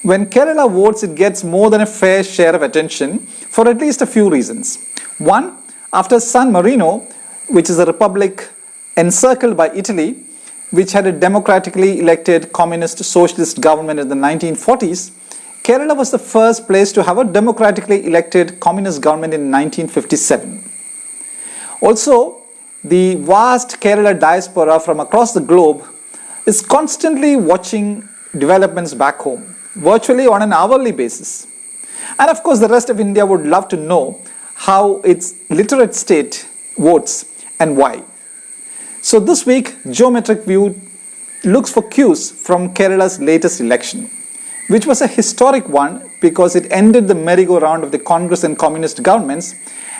When Kerala votes, it gets more than a fair share of attention for at least a few reasons. One, after San Marino, which is a republic encircled by Italy, which had a democratically elected communist socialist government in the 1940s, Kerala was the first place to have a democratically elected communist government in 1957. Also, the vast Kerala diaspora from across the globe is constantly watching developments back home, virtually on an hourly basis. And of course, the rest of India would love to know how its literate state votes and why. So this week, Geometric View looks for cues from Kerala's latest election, which was a historic one because it ended the merry-go-round of the Congress and communist governments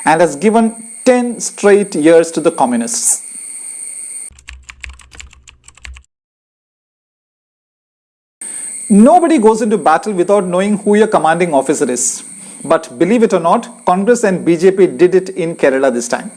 and has given 10 straight years to the communists. Nobody goes into battle without knowing who your commanding officer is. But believe it or not, Congress and BJP did it in Kerala this time.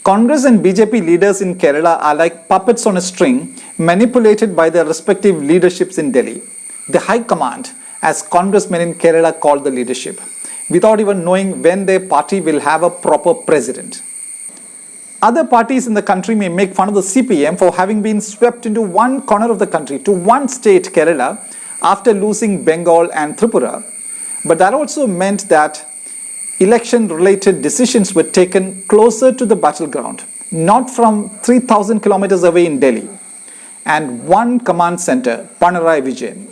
Congress and BJP leaders in Kerala are like puppets on a string manipulated by their respective leaderships in Delhi. The High Command, as congressmen in Kerala call the leadership, without even knowing when their party will have a proper president. Other parties in the country may make fun of the CPM for having been swept into one corner of the country, to one state, Kerala, after losing Bengal and Tripura. But that also meant that election-related decisions were taken closer to the battleground, not from 3,000 kilometers away in Delhi, and one command center, Pinarayi Vijayan.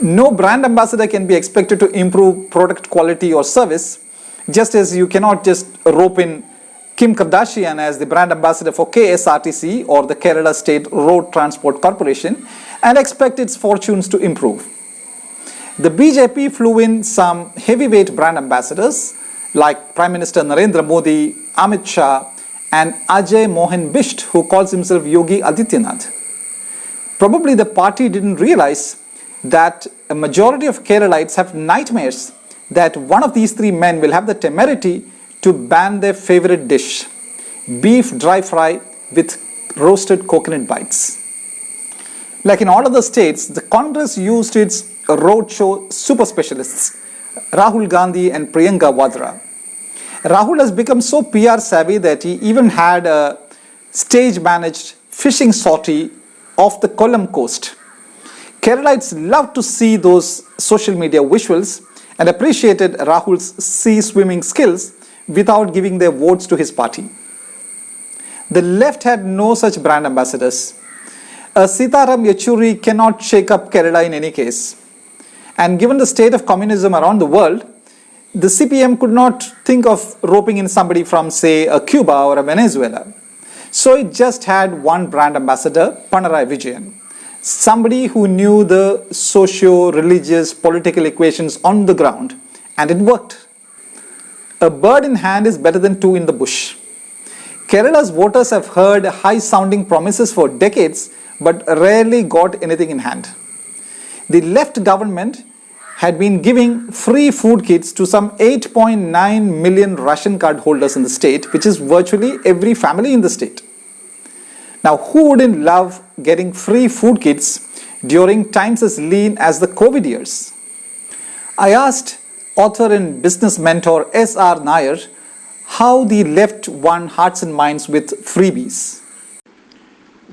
No brand ambassador can be expected to improve product quality or service, just as you cannot just rope in Kim Kardashian as the brand ambassador for KSRTC or the Kerala State Road Transport Corporation and expect its fortunes to improve. The BJP flew in some heavyweight brand ambassadors like Prime Minister Narendra Modi, Amit Shah, and Ajay Mohan Bisht, who calls himself Yogi Adityanath. Probably the party didn't realize that a majority of Keralites have nightmares that one of these three men will have the temerity to ban their favorite dish, beef dry fry with roasted coconut bites. Like in all other states, the Congress used its roadshow super specialists, Rahul Gandhi and Priyanka Vadra. Rahul has become so PR savvy that he even had a stage-managed fishing sortie off the Kollam coast. Keralites love to see those social media visuals and appreciated Rahul's sea swimming skills without giving their votes to his party. The left had no such brand ambassadors. Sitaram Yechuri cannot shake up Kerala in any case. And given the state of communism around the world, the CPM could not think of roping in somebody from, say, a Cuba or a Venezuela. So it just had one brand ambassador, Pinarayi Vijayan. Somebody who knew the socio-religious political equations on the ground, and it worked. A bird in hand is better than two in the bush. Kerala's voters have heard high-sounding promises for decades, but rarely got anything in hand. The left government had been giving free food kits to some 8.9 million ration card holders in the state, which is virtually every family in the state. Now, who wouldn't love getting free food kits during times as lean as the COVID years? I asked author and business mentor S.R. Nair how the left won hearts and minds with freebies.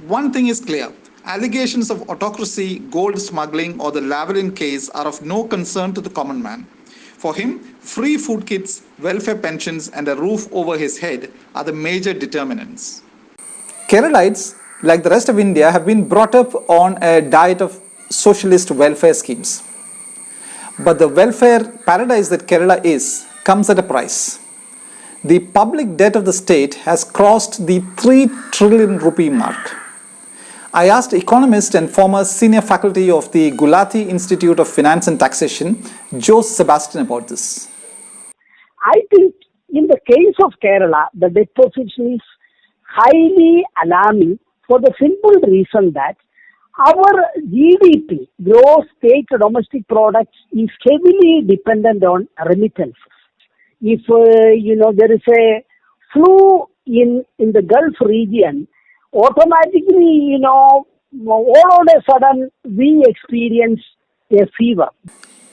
One thing is clear. Allegations of autocracy, gold smuggling or the Lavalin case are of no concern to the common man. For him, free food kits, welfare pensions and a roof over his head are the major determinants. Keralites, like the rest of India, have been brought up on a diet of socialist welfare schemes. But the welfare paradise that Kerala is comes at a price. The public debt of the state has crossed the 3 trillion rupee mark. I asked economist and former senior faculty of the Gulati Institute of Finance and Taxation, Joe Sebastian, about this. I think in the case of Kerala, the debt position is highly alarming for the simple reason that our GDP, gross state domestic products, is heavily dependent on remittances. If there is a flu in the Gulf region, automatically all of a sudden we experience a fever.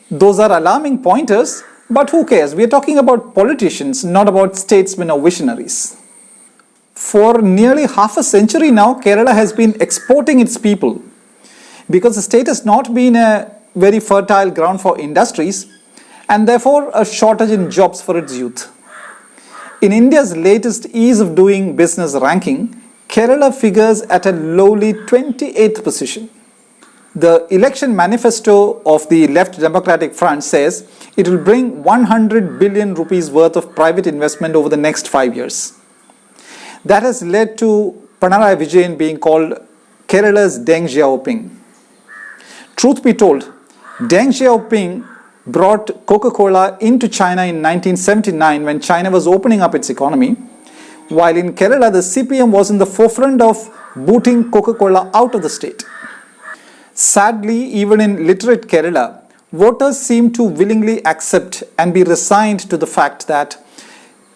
Those are alarming pointers, but who cares? We are talking about politicians, not about statesmen or visionaries. For nearly half a century now, Kerala has been exporting its people because the state has not been a very fertile ground for industries and therefore a shortage in jobs for its youth. In India's latest ease of doing business ranking, Kerala figures at a lowly 28th position. The election manifesto of the Left Democratic Front says it will bring 100 billion rupees worth of private investment over the next 5 years. That has led to Pinarayi Vijayan being called Kerala's Deng Xiaoping. Truth be told, Deng Xiaoping brought Coca-Cola into China in 1979 when China was opening up its economy, while in Kerala the CPM was in the forefront of booting Coca-Cola out of the state. Sadly, even in literate Kerala, voters seem to willingly accept and be resigned to the fact that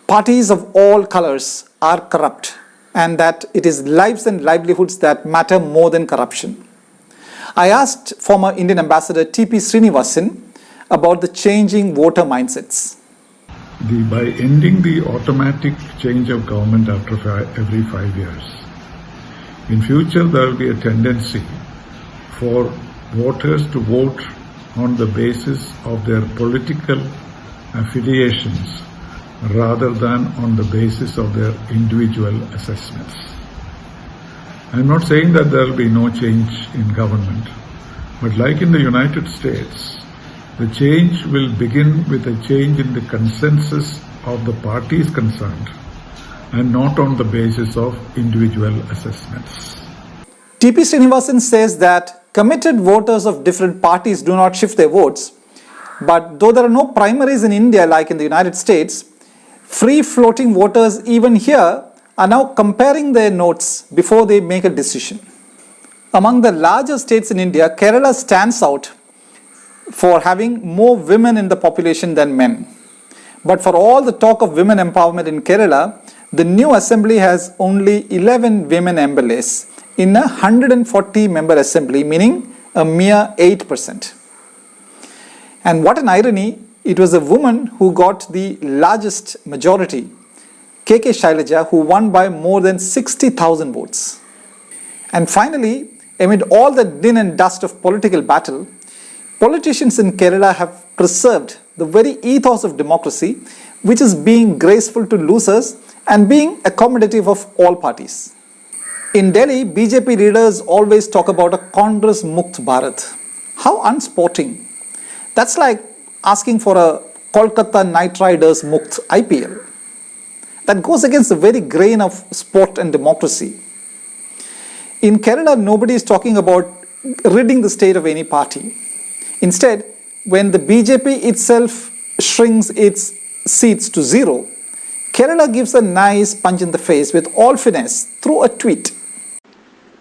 parties of all colors are corrupt and that it is lives and livelihoods that matter more than corruption. I asked former Indian Ambassador T.P. Srinivasan about the changing voter mindsets. By ending the automatic change of government after every 5 years, in future there will be a tendency for voters to vote on the basis of their political affiliations rather than on the basis of their individual assessments. I am not saying that there will be no change in government, but like in the United States, the change will begin with a change in the consensus of the parties concerned and not on the basis of individual assessments. T.P. Srinivasan says that committed voters of different parties do not shift their votes, but though there are no primaries in India like in the United States, free-floating voters even here are now comparing their notes before they make a decision. Among the larger states in India, Kerala stands out for having more women in the population than men. But for all the talk of women empowerment in Kerala, the new assembly has only 11 women MLAs in a 140-member assembly, meaning a mere 8%. And what an irony, it was a woman who got the largest majority, K.K. Shailaja, who won by more than 60,000 votes. And finally, amid all the din and dust of political battle, politicians in Kerala have preserved the very ethos of democracy, which is being graceful to losers and being accommodative of all parties. In Delhi, BJP leaders always talk about a Congress Mukt Bharat. How unsporting. That's like asking for a Kolkata Knight Riders Mukt IPL. That goes against the very grain of sport and democracy. In Kerala, nobody is talking about ridding the state of any party. Instead, when the BJP itself shrinks its seats to zero, Kerala gives a nice punch in the face with all finesse through a tweet.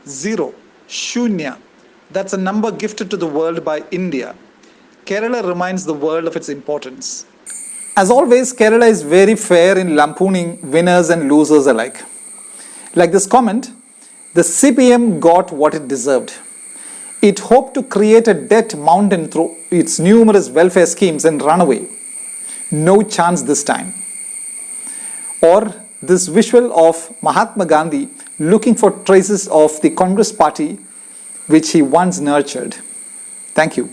Zero, Shunya, that's a number gifted to the world by India. Kerala reminds the world of its importance. As always, Kerala is very fair in lampooning winners and losers alike. Like this comment, the CPM got what it deserved. It hoped to create a debt mountain through its numerous welfare schemes and run away. No chance this time. Or this visual of Mahatma Gandhi looking for traces of the Congress party which he once nurtured. Thank you.